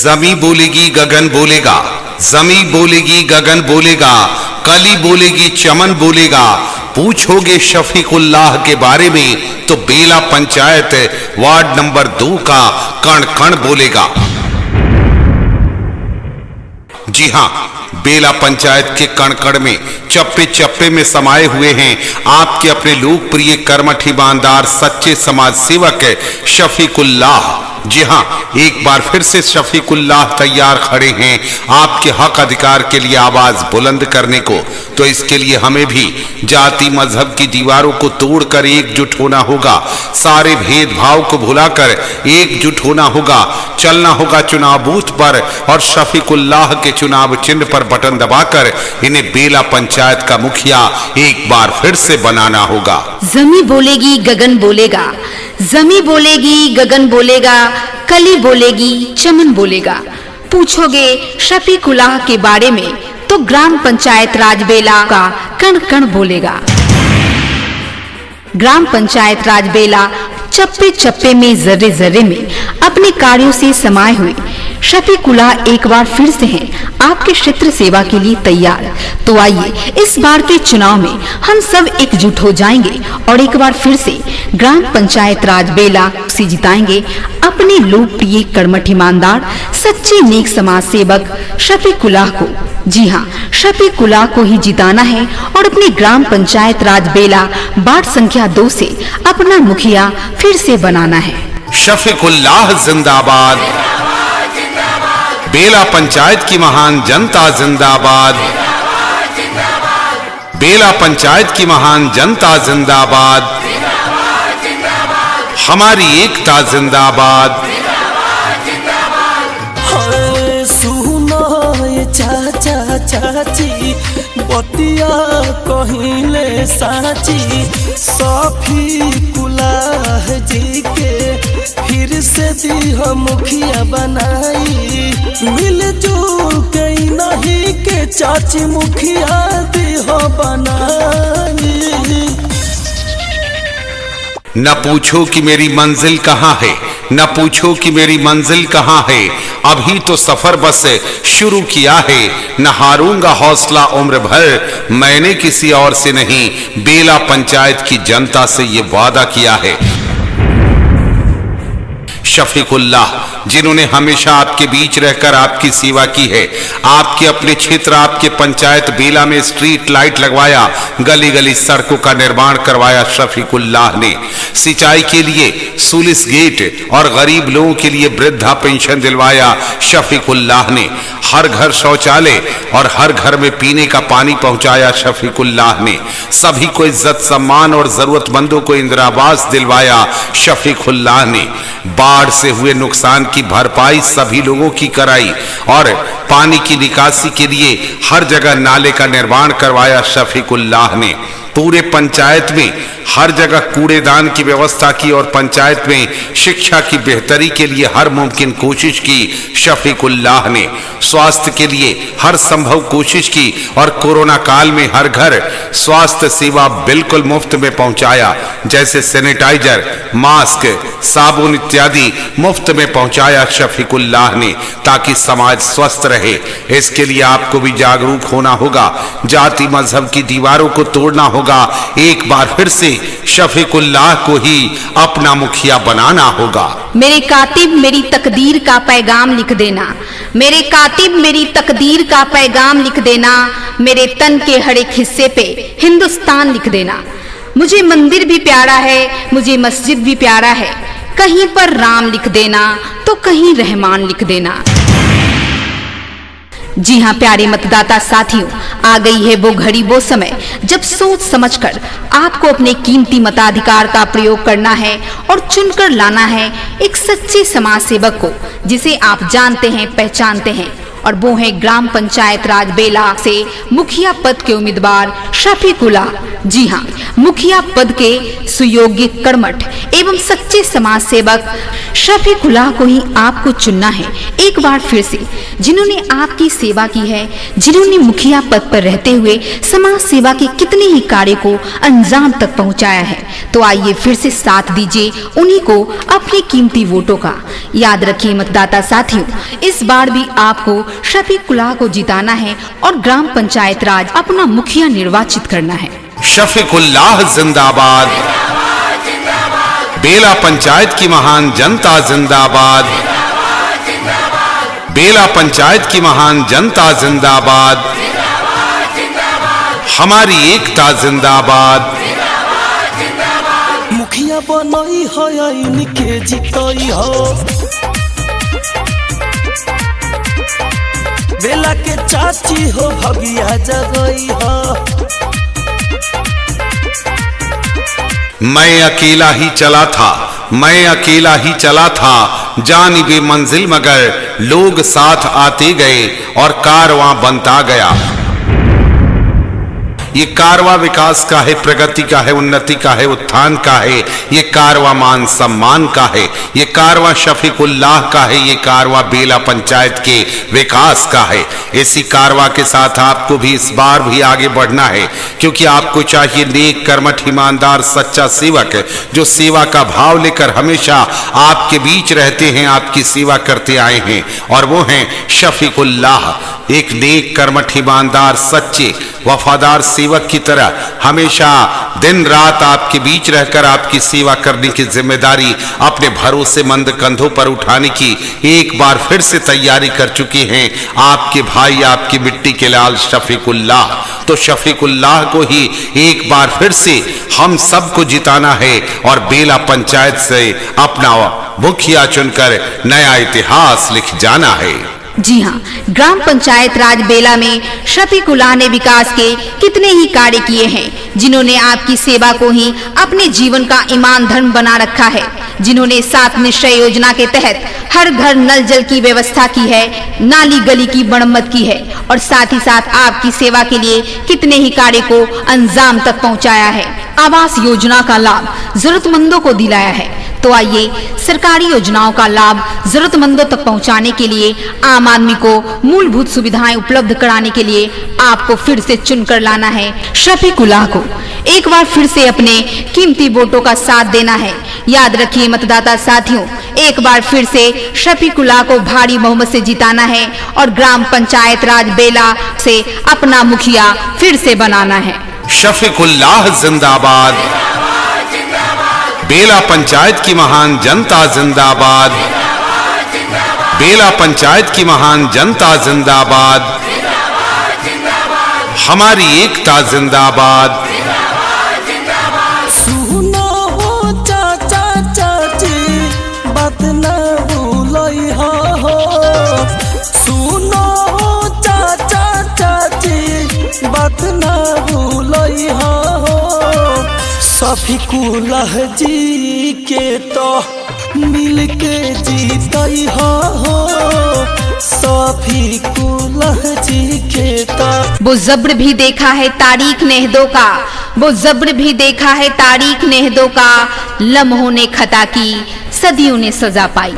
जमी बोलेगी गगन बोलेगा, जमी बोलेगी गगन बोलेगा, कली बोलेगी चमन बोलेगा। पूछोगे शफीकुल्लाह के बारे में तो बेला पंचायत वार्ड नंबर 2 का कण कण बोलेगा। जी हां, बेला पंचायत के कण कण में चप्पे चप्पे में समाये हुए हैं आपके अपने लोकप्रिय कर्मठ ईमानदार सच्चे समाज सेवक शफीकुल्लाह। जी हां, एक बार फिर से शफीकुल्लाह तैयार खड़े हैं आपके हक अधिकार के लिए आवाज बुलंद करने को। तो इसके लिए हमें भी जाति मजहब की दीवारों को तोड़कर एकजुट होना होगा, सारे भेदभाव को भुलाकर एकजुट होना होगा, चलना होगा चुनाव बूथ पर और शफीकुल्लाह के चुनाव चिन्ह पर बटन दबाकर इन्हें बेला पंचायत का मुखिया एक बार फिर से बनाना होगा। जमी बोलेगी गगन बोलेगा, जमी बोलेगी गगन बोलेगा, कली बोलेगी चमन बोलेगा। पूछोगे शफीकुल्लाह के बारे में तो ग्राम पंचायत राज बेला का कण कण बोलेगा। ग्राम पंचायत राज बेला चप्पे चप्पे में जर्रे जर्रे में अपने कार्यों से समाये हुए शफीकुल्लाह एक बार फिर से हैं आपके क्षेत्र सेवा के लिए तैयार। तो आइए इस बार के चुनाव में हम सब एकजुट हो जाएंगे और एक बार फिर से ग्राम पंचायत राज बेला से जिताएंगे अपने लोकप्रिय कर्मठ ईमानदार सच्चे नेक समाज सेवक शफीकुल्लाह को। जी हाँ, शफीकुल्लाह को ही जिताना है और अपने ग्राम पंचायत राज बेला वार्ड संख्या 2 से अपना मुखिया फिर से बनाना है। शफीकुल्लाह जिंदाबाद, बेला पंचायत की महान जनता जिंदाबाद, बेला पंचायत की महान जनता जिंदाबाद, हमारी एकता जिंदाबाद। चाचा चाची बतिया कहिले साची, शफीकुल्लाह जी के फिर से दिह मुखिया बनाई, मिलजुल के नहीं के चाची मुखिया दिह बनाई। न पूछो कि मेरी मंजिल कहाँ है, न पूछो कि मेरी मंजिल कहाँ है, अभी तो सफर बस शुरू किया है। न हारूंगा हौसला उम्र भर, मैंने किसी और से नहीं बेला पंचायत की जनता से ये वादा किया है। शफीकुल्लाह जिन्होंने हमेशा आपके बीच रहकर आपकी सेवा की है, आपके अपने क्षेत्र आपके पंचायत बेला में स्ट्रीट लाइट लगवाया, गली गली सड़कों का निर्माण करवाया शफीकुल्लाह ने, सिंचाई के लिए सुलिस गेट और गरीब लोगों के लिए वृद्धा पेंशन दिलवाया शफीकुल्लाह ने, हर घर शौचालय और हर घर में पीने का पानी पहुंचाया शफीकुल्लाह ने, सभी को इज्जत सम्मान और जरूरतमंदों को इंदिरावास दिलवाया शफीकुल्लाह ने, बाढ़ से हुए नुकसान की भरपाई सभी लोगों की कराई और पानी की निकासी के लिए हर जगह नाले का निर्माण करवाया शफीकुल्लाह ने। पूरे पंचायत में हर जगह कूड़ेदान की व्यवस्था की और पंचायत में शिक्षा की बेहतरी के लिए हर मुमकिन कोशिश की शफीकुल्लाह ने, स्वास्थ्य के लिए हर संभव कोशिश की और कोरोना काल में हर घर स्वास्थ्य सेवा बिल्कुल मुफ्त में पहुंचाया, जैसे सैनिटाइजर, मास्क, साबुन इत्यादि मुफ्त में पहुंचाया शफीकुल्लाह ने, ताकि समाज स्वस्थ रहे। इसके लिए आपको भी जागरूक होना होगा, जाति मजहब की दीवारों को तोड़ना होगा, एक बार फिर से शफीकुल्लाह को ही अपना मुखिया बनाना होगा। मेरे कातिब मेरी तकदीर का पैगाम लिख देना, मेरे कातिब मेरी तकदीर का पैगाम लिख देना, मेरे तन के हर एक हिस्से पे हिंदुस्तान लिख देना। मुझे मंदिर भी प्यारा है, मुझे मस्जिद भी प्यारा है, कहीं पर राम लिख देना तो कहीं रहमान लिख देना। जी हाँ प्यारे मतदाता साथियों, आ गई है वो घड़ी वो समय जब सोच समझकर आपको अपने कीमती मताधिकार का प्रयोग करना है और चुनकर लाना है एक सच्चे समाज सेवक को, जिसे आप जानते हैं पहचानते हैं, और वो है ग्राम पंचायत राज बेला से मुखिया पद के उम्मीदवार शफीकुल्लाह। जी हाँ, मुखिया पद के सुयोग्य कर्मठ एवं सच्चे समाज सेवक शफीकुल्लाह को ही आपको चुनना है एक बार फिर से, जिन्होंने आपकी सेवा की है, जिन्होंने मुखिया पद पर रहते हुए समाज सेवा के कितने ही कार्य को अंजाम तक पहुंचाया है। तो आइए फिर से साथ दीजिए उन्हीं को अपने कीमती वोटों का। याद रखिए मतदाता साथियों, इस बार भी आपको शफीकुल्लाह को जिताना है और ग्राम पंचायत राज अपना मुखिया निर्वाचित करना है। शफीकुल्लाह जिंदाबाद, बेला पंचायत की महान जनता जिंदाबाद, बेला पंचायत की महान जनता जिंदाबाद, हमारी एकता जिंदाबाद। मुखिया बनई हो इनके जितई हो, बेला के चाची हो भगिया जगई हो। मैं अकेला ही चला था, मैं अकेला ही चला था, जानिबे मंजिल मगर लोग साथ आते गए और कारवां बनता गया। ये कारवां विकास का है, प्रगति का है, उन्नति का है, उत्थान का है, ये कारवां मान सम्मान का है, ये कारवां शफीकुल्लाह का है, ये कारवां बेला पंचायत के विकास का है। इसी कारवां के साथ आपको भी इस बार भी आगे बढ़ना है, क्योंकि आपको चाहिए नेक, कर्मठ, ईमानदार, सच्चा सेवक जो सेवा का भाव लेकर हमेशा आपके बीच रहते हैं, आपकी सेवा करते आए हैं, और वो हैं शफीकुल्लाह। एक नेक, कर्मठ, ईमानदार, सच्चे, वफादार सेवक की तरह हमेशा दिन रात आपके बीच रहकर आपकी सेवा करने की जिम्मेदारी अपने भरोसेमंद कंधों पर उठाने की एक बार फिर से तैयारी कर चुके हैं आपके भाई, आपकी मिट्टी के लाल शफीकुल्लाह। तो शफीकुल्लाह को ही एक बार फिर से हम सबको जिताना है और बेला पंचायत से अपना मुखिया चुनकर नया इतिहास लिख जाना है। जी हाँ, ग्राम पंचायत राज बेला में शफीकुल्लाह ने विकास के कितने ही कार्य किए हैं, जिन्होंने आपकी सेवा को ही अपने जीवन का ईमान धर्म बना रखा है, जिन्होंने 7 निश्चय योजना के तहत हर घर नल जल की व्यवस्था की है, नाली गली की मरम्मत की है और साथ ही साथ आपकी सेवा के लिए कितने ही कार्य को अंजाम तक पहुंचाया है। आवास योजना का लाभ जरूरतमंदों को दिलाया है। तो आइए सरकारी योजनाओं का लाभ जरूरतमंदों तक पहुंचाने के लिए, आम आदमी को मूलभूत सुविधाएं उपलब्ध कराने के लिए आपको फिर से चुनकर लाना है शफीकुल्लाह को। एक बार फिर से अपने कीमती वोटों का साथ देना है। याद रखिए मतदाता साथियों, एक बार फिर से शफीकुल्लाह को भारी बहुमत से जिताना है और ग्राम पंचायत राज बेला से अपना मुखिया फिर से बनाना है। शफीकुल्लाह जिंदाबाद, बेला पंचायत की महान जनता जिंदाबाद, बेला पंचायत की महान जनता जिंदाबाद, हमारी एकता जिंदाबाद। सुनो हो चाचा चाची, बात न भूलई हो। सुनो हो चाचा चाची, बात न भूलई हो। शफीकुल्लाह जी के तो मिल के जीतई हो। शफीकुल्लाह जी के तो वो जब्र भी देखा है तारीख नेहदों का, वो जब्र भी देखा है तारीख नेहदों का, लम्हों ने खता की, सदियों ने सजा पाई।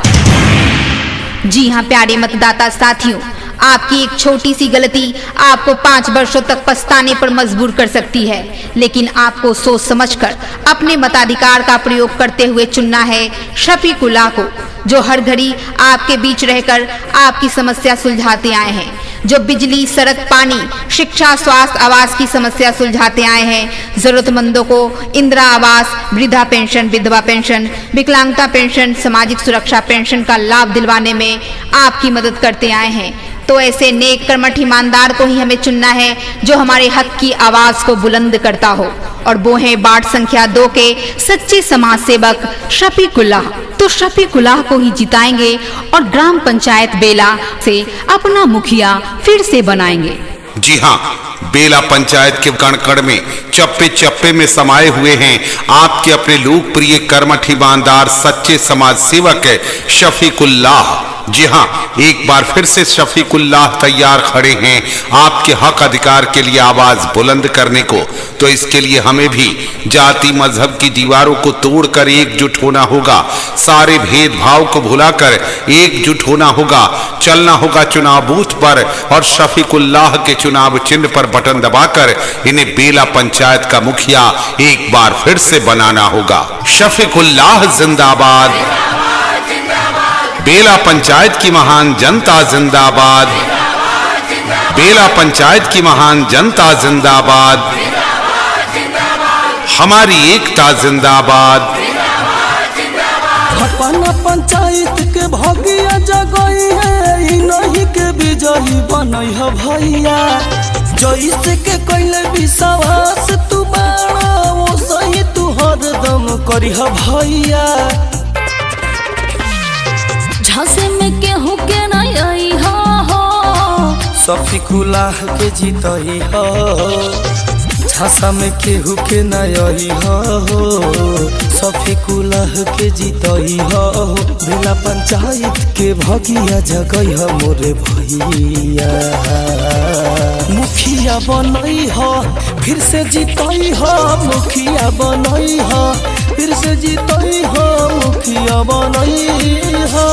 जी हाँ प्यारे मतदाता साथियों, आपकी एक छोटी सी गलती आपको 5 वर्षों तक पछताने पर मजबूर कर सकती है, लेकिन आपको सोच समझकर अपने मताधिकार का प्रयोग करते हुए चुनना है शफीकुल्लाह को, जो हर घड़ी आपके बीच रहकर आपकी समस्या सुलझाते आए हैं, जो बिजली, सड़क, पानी, शिक्षा, स्वास्थ्य, आवास की समस्या सुलझाते आए हैं, जरूरतमंदों को इंदिरा आवास, वृद्धा पेंशन, विधवा पेंशन, विकलांगता पेंशन, सामाजिक सुरक्षा पेंशन का लाभ दिलवाने में आपकी मदद करते आए हैं। तो ऐसे नेक, कर्मठ, ईमानदार को ही हमें चुनना है जो हमारे हक की आवाज को बुलंद करता हो, और वो है वार्ड संख्या 2 के सच्चे समाज सेवक शफीकुल्लाह। तो शफीकुल्लाह को ही जिताएंगे और ग्राम पंचायत बेला से अपना मुखिया फिर से बनाएंगे। जी हाँ, बेला पंचायत के कण कण में, चप्पे चप्पे में समाये हुए हैं आपके अपने लोकप्रिय, कर्मठ, ईमानदार, सच्चे समाज सेवक शफीकुल्लाह। जी हाँ, एक बार फिर से शफीकुल्लाह तैयार खड़े हैं आपके हक अधिकार के लिए आवाज बुलंद करने को। तो इसके लिए हमें भी जाति मजहब की दीवारों को तोड़कर एकजुट होना होगा, सारे भेदभाव को भुलाकर एकजुट होना होगा, चलना होगा चुनाव बूथ पर और शफीकुल्लाह के चुनाव चिन्ह पर बटन दबाकर इन्हें बेला पंचायत का मुखिया एक बार फिर से बनाना होगा। शफीकुल्लाह जिंदाबाद, बेला पंचायत की महान जनता जिंदाबाद, बेला पंचायत की महान जनता जिंदाबाद, हमारी एकता जिंदाबाद। अपना पंचायत के भगिया जगई है, नहीं के विजयी बनई है भैया। जैसे के कैले विश्वास तू बाड़ा, वो सही तू हरदम करी है भैया। झांसे में केहू के नहीं आई हो, शफीकुल्लाह के जीतई हो। झांसा में केहू के नहीं आई हो, शफीकुल्लाह के जीतई हो। बेला पंचायत के भगिया जगई हो मोरे भैया। मुखिया बनई हो फिर से जीतई हो, मुखिया बनई हो फिर से जीतई हो, मुखिया बनई हो।